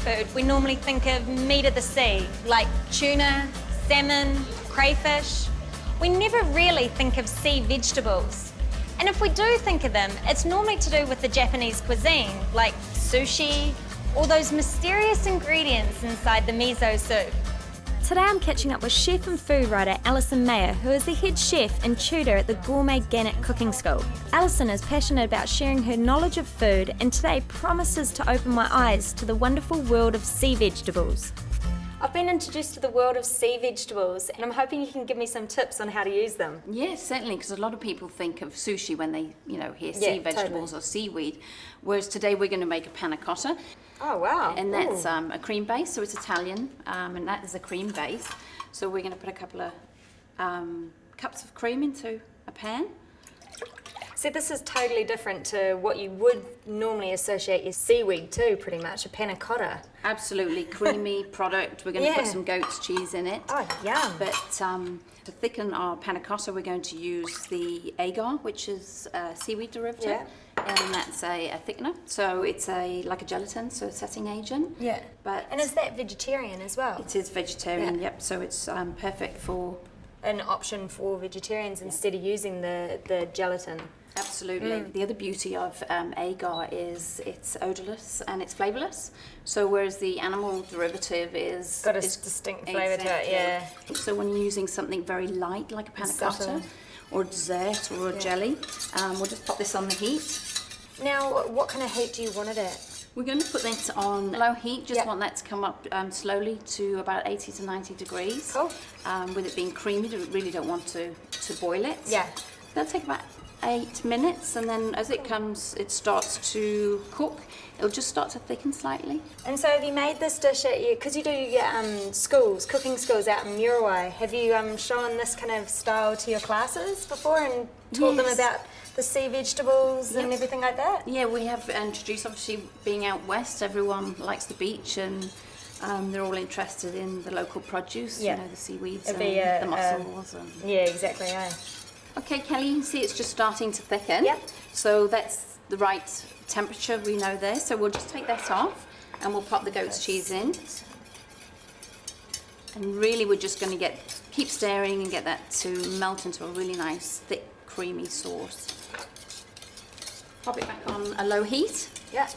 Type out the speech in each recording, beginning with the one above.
seafood, we normally think of meat of the sea, like tuna, salmon, crayfish. We never really think of sea vegetables. And if we do think of them, it's normally to do with the Japanese cuisine, like sushi, or those mysterious ingredients inside the miso soup. Today I'm catching up with chef and food writer Alison Mawer, who is the head chef and tutor at the Gourmet Gannett Cooking School. Alison is passionate about sharing her knowledge of food and today promises to open my eyes to the wonderful world of sea vegetables. I've been introduced to the world of sea vegetables and I'm hoping you can give me some tips on how to use them. Yes, certainly, because a lot of people think of sushi when they, hear sea vegetables or seaweed, whereas today we're going to make a panacotta. Oh, wow. And that's a cream base, so it's Italian, and that is a cream base. So we're going to put a couple of cups of cream into a pan. So this is totally different to what you would normally associate your seaweed to, pretty much, a panacotta. Absolutely, creamy product. We're going to put some goat's cheese in it. Oh, yum. But to thicken our panacotta, we're going to use the agar, which is a seaweed derivative. Yeah. And that's a thickener. So it's like a gelatin, so a setting agent. Yeah. And is that vegetarian as well? It is vegetarian, yep. So it's perfect for... An option for vegetarians instead of using the gelatin. Absolutely. The other beauty of agar is it's odorless and it's flavourless. So whereas the animal derivative is... Got a distinct flavour to it, yeah. So when you're using something very light, like a panacotta, or a dessert, or a jelly, we'll just pop this on the heat. Now, what kind of heat do you want it at? We're going to put this on low heat, just want that to come up slowly to about 80 to 90 degrees. Cool. With it being creamy, you really don't want to boil it. Yeah. That'll take about 8 minutes, and then as it it starts to cook, it'll just start to thicken slightly. And so have you made this dish at because you do your cooking schools out in Muriwai, have you shown this kind of style to your classes before and taught them about the sea vegetables and everything like that? Yeah, we have introduced, obviously being out west, everyone likes the beach and they're all interested in the local produce, the seaweeds and the mussels. Yeah, exactly, yeah. Okay, Kelly, you can see it's just starting to thicken. Yep. So that's the right temperature we know there. So we'll just take that off and we'll pop the goat's cheese in. And really we're just going to keep stirring and get that to melt into a really nice, thick, creamy sauce. Pop it back on a low heat. Yeah.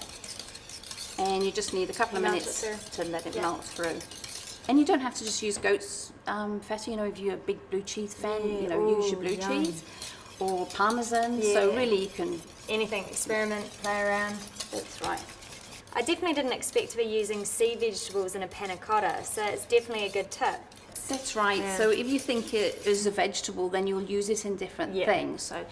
And you just need a couple of minutes to let it melt through. And you don't have to just use goat's feta, if you're a big blue cheese fan, use your blue cheese or parmesan. Yeah. So really you can... Anything, experiment, play around. That's right. I definitely didn't expect to be using sea vegetables in a panacotta, so it's definitely a good tip. That's right. Yeah. So if you think it is a vegetable, then you'll use it in different things. So,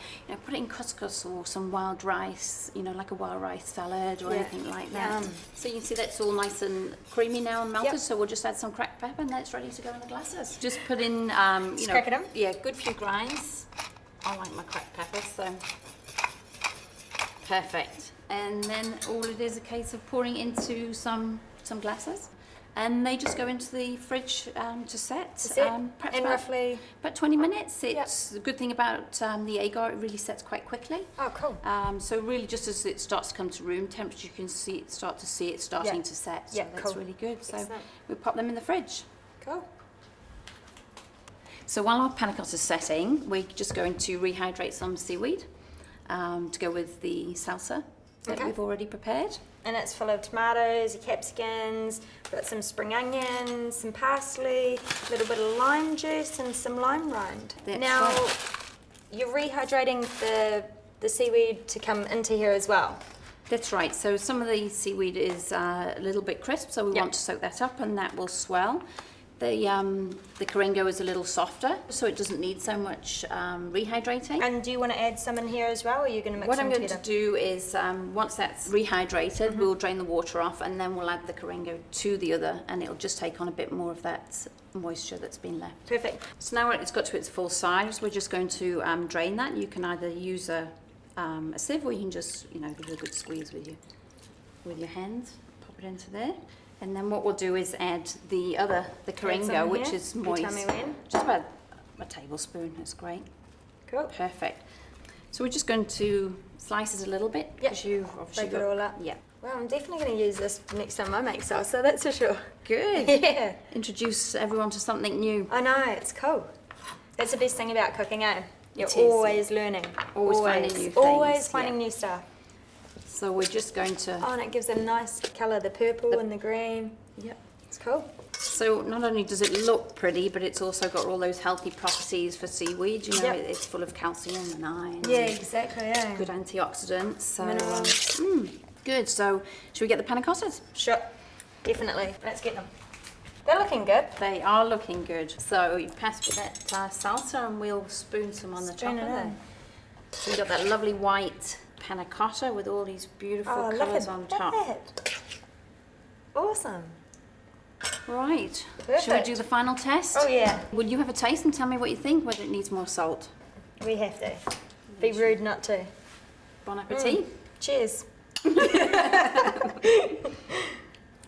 put it in couscous or some wild rice, like a wild rice salad or anything like that. So you can see that's all nice and creamy now and melted. So we'll just add some cracked pepper and that's ready to go in the glasses. Just put in, crack it in? Yeah, good few grinds. I like my cracked pepper, so perfect. And then all it is a case of pouring into some glasses. And they just go into the fridge to set. And roughly? About 20 minutes. It's the good thing about the agar, it really sets quite quickly. Oh, cool. So really just as it starts to come to room temperature, you can start to see it starting to set. So that's really good. So we pop them in the fridge. Cool. So while our panacotta is setting, we're just going to rehydrate some seaweed to go with the salsa that we've already prepared. And it's full of tomatoes, your capsicums, got some spring onions, some parsley, a little bit of lime juice and some lime rind. Now, you're rehydrating the seaweed to come into here as well. That's right. So some of the seaweed is a little bit crisp, so we want to soak that up and that will swell. The Karengo is a little softer, so it doesn't need so much rehydrating. And do you want to add some in here as well, or are you going to mix them together? What I'm going to do is, once that's rehydrated, we'll drain the water off and then we'll add the Karengo to the other and it'll just take on a bit more of that moisture that's been left. Perfect. So now it's got to its full size, we're just going to drain that. You can either use a sieve or you can just, give it a good squeeze with your hands. Pop it into there. And then what we'll do is add the Karengo, which is moist. Tell me when. Just about a tablespoon, that's great. Cool. Perfect. So we're just going to slice it a little bit. Yep. You've obviously break it all up. Yeah. Well, I'm definitely going to use this next time I make salsa, that's for sure. Good. Yeah. Introduce everyone to something new. I know, it's cool. That's the best thing about cooking, eh? You're It is, always learning. Always finding new things. Always finding new stuff. So we're just going to... Oh, and it gives a nice colour, the purple and the green. Yep, it's cool. So not only does it look pretty, but it's also got all those healthy properties for seaweed. You know, it's full of calcium and iron. Yeah, exactly, yeah. Good antioxidants. So, minerals. Good. So should we get the panacottas? Sure, definitely. Let's get them. They're looking good. They are looking good. So you pass me that salsa and we'll spoon some on the top of it. So you've got that lovely white panacotta with all these beautiful colours on top. That. Awesome. Right. Perfect. Shall we do the final test? Oh yeah. Will you have a taste and tell me what you think, whether it needs more salt? We have to. Be rude not to. Bon appetit. Cheers. All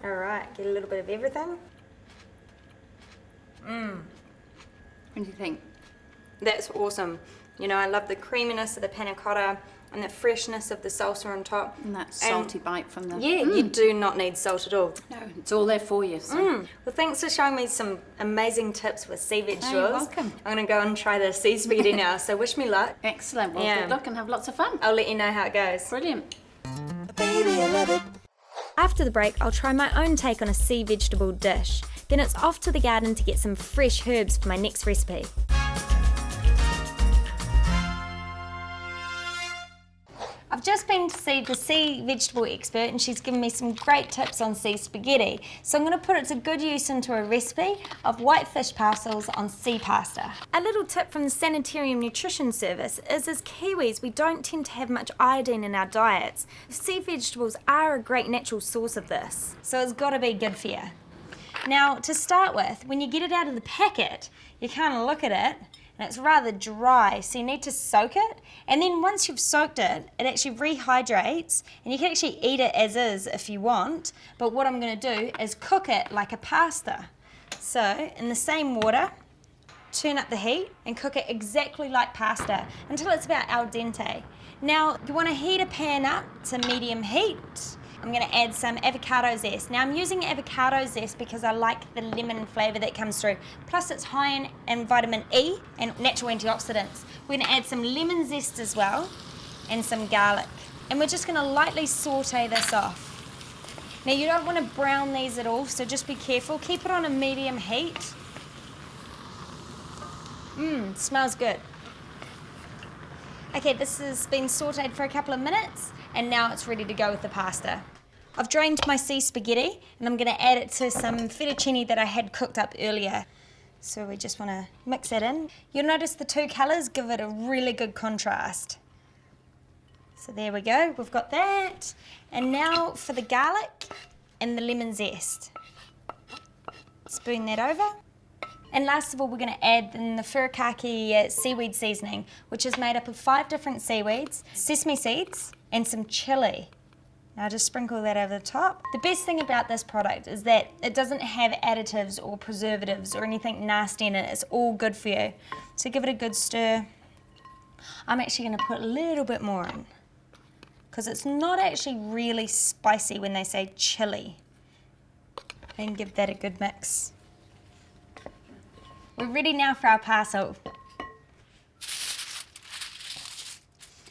right, get a little bit of everything. What do you think? That's awesome. You know, I love the creaminess of the panna cotta and the freshness of the salsa on top. And that salty bite from the... Yeah, you do not need salt at all. No, it's all there for you. So. Well, thanks for showing me some amazing tips with sea vegetables. You're welcome. I'm going to go and try the sea spaghetti now, so wish me luck. Excellent. Well, good luck and have lots of fun. I'll let you know how it goes. Brilliant. Baby, I love it. After the break, I'll try my own take on a sea vegetable dish. Then it's off to the garden to get some fresh herbs for my next recipe. I've just been to see the sea vegetable expert and she's given me some great tips on sea spaghetti. So I'm going to put it to good use into a recipe of white fish parcels on sea pasta. A little tip from the Sanitarium Nutrition Service is as Kiwis we don't tend to have much iodine in our diets. Sea vegetables are a great natural source of this, so it's got to be good for you. Now to start with, when you get it out of the packet, you kind of look at it and it's rather dry, so you need to soak it. And then once you've soaked it, it actually rehydrates, and you can actually eat it as is if you want. But what I'm going to do is cook it like a pasta. So in the same water, turn up the heat and cook it exactly like pasta until it's about al dente. Now you want to heat a pan up to medium heat. I'm going to add some avocado zest. Now I'm using avocado zest because I like the lemon flavour that comes through. Plus it's high in vitamin E and natural antioxidants. We're going to add some lemon zest as well and some garlic. And we're just going to lightly saute this off. Now you don't want to brown these at all, so just be careful. Keep it on a medium heat. Smells good. Okay, this has been sauteed for a couple of minutes and now it's ready to go with the pasta. I've drained my sea spaghetti and I'm going to add it to some fettuccine that I had cooked up earlier. So we just want to mix that in. You'll notice the two colours give it a really good contrast. So there we go, we've got that. And now for the garlic and the lemon zest. Spoon that over. And last of all, we're going to add in the furikake seaweed seasoning, which is made up of 5 different seaweeds, sesame seeds, and some chili. Now just sprinkle that over the top. The best thing about this product is that it doesn't have additives or preservatives or anything nasty in it. It's all good for you. So give it a good stir. I'm actually going to put a little bit more in because it's not actually really spicy when they say chili. And give that a good mix. We're ready now for our parcel.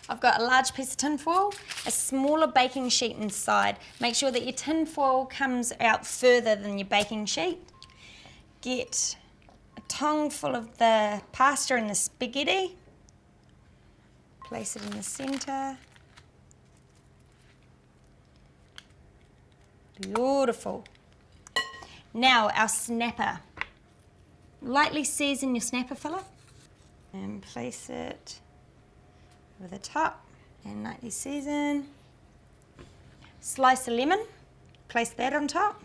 I've got a large piece of tin foil, a smaller baking sheet inside. Make sure that your tin foil comes out further than your baking sheet. Get a tongue full of the pasta and the spaghetti. Place it in the centre. Beautiful. Now our snapper. Lightly season your snapper filler and place it over the top and lightly season. Slice a lemon, place that on top.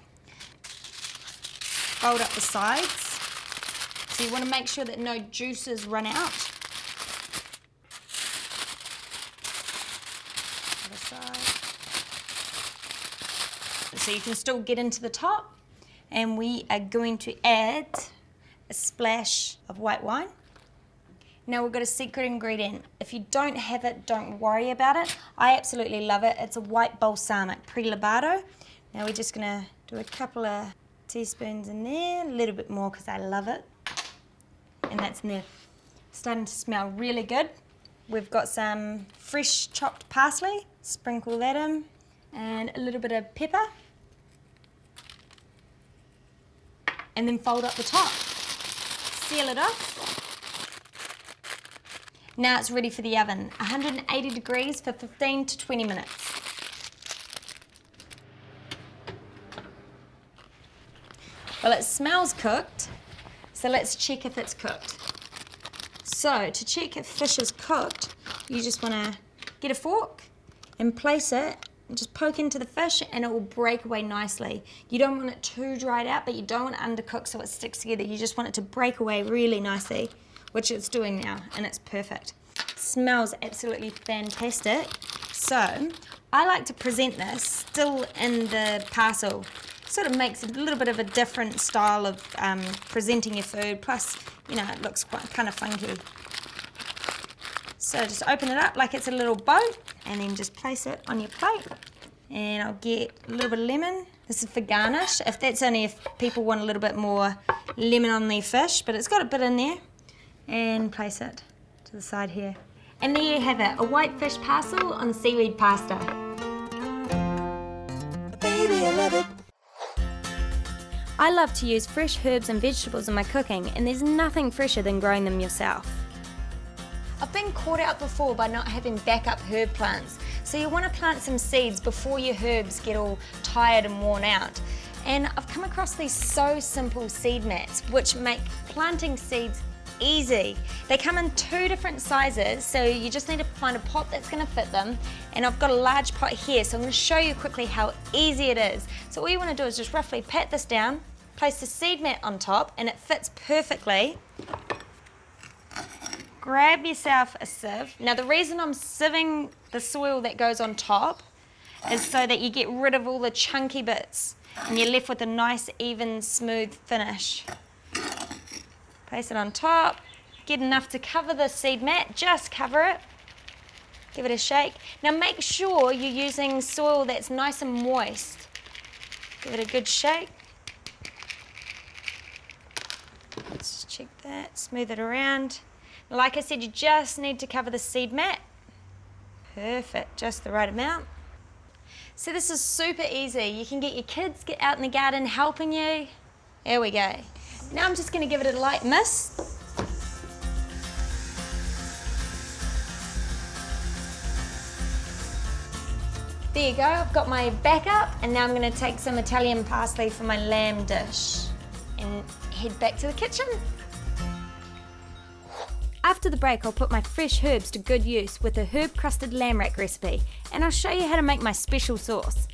Fold up the sides. So you want to make sure that no juices run out. Other side. So you can still get into the top, and we are going to add a splash of white wine Now we've got a secret ingredient. If you don't have it, don't worry about it. I absolutely love it. It's a white balsamic pre-lavado. Now we're just gonna do a couple of teaspoons in there, a little bit more because I love it. And that's in there. Starting to smell really good. We've got some fresh chopped parsley, sprinkle that in, and a little bit of pepper. And then fold up the top. Seal it off. Now it's ready for the oven, 180 degrees for 15 to 20 minutes. Well, it smells cooked, so let's check if it's cooked. So to check if fish is cooked, you just want to get a fork and place it and just poke into the fish and it will break away nicely. You don't want it too dried out, but you don't want it undercooked so it sticks together. You just want it to break away really nicely, which it's doing now, and it's perfect. Smells absolutely fantastic. So I like to present this still in the parcel. Sort of makes a little bit of a different style of presenting your food, plus, you know, it looks quite kind of funky. So just open it up like it's a little boat and then just place it on your plate. And I'll get a little bit of lemon. This is for garnish. If that's only if people want a little bit more lemon on their fish, but it's got a bit in there. And place it to the side here. And there you have it, a white fish parcel on seaweed pasta. Baby, I love it. I love to use fresh herbs and vegetables in my cooking, and there's nothing fresher than growing them yourself. I've been caught out before by not having backup herb plants, so you want to plant some seeds before your herbs get all tired and worn out. And I've come across these so simple seed mats which make planting seeds easy. They come in 2 different sizes, so you just need to find a pot that's going to fit them. And I've got a large pot here, so I'm going to show you quickly how easy it is. So all you want to do is just roughly pat this down, place the seed mat on top, and it fits perfectly. Grab yourself a sieve. Now the reason I'm sieving the soil that goes on top is so that you get rid of all the chunky bits and you're left with a nice, even, smooth finish. Place it on top, get enough to cover the seed mat, just cover it. Give it a shake. Now make sure you're using soil that's nice and moist. Give it a good shake. Let's just check that, smooth it around. Like I said, you just need to cover the seed mat. Perfect, just the right amount. So this is super easy. You can get your kids out in the garden helping you. There we go. Now I'm just going to give it a light mist. There you go, I've got my backup, and now I'm going to take some Italian parsley for my lamb dish and head back to the kitchen. After the break, I'll put my fresh herbs to good use with a herb-crusted lamb rack recipe, and I'll show you how to make my special sauce.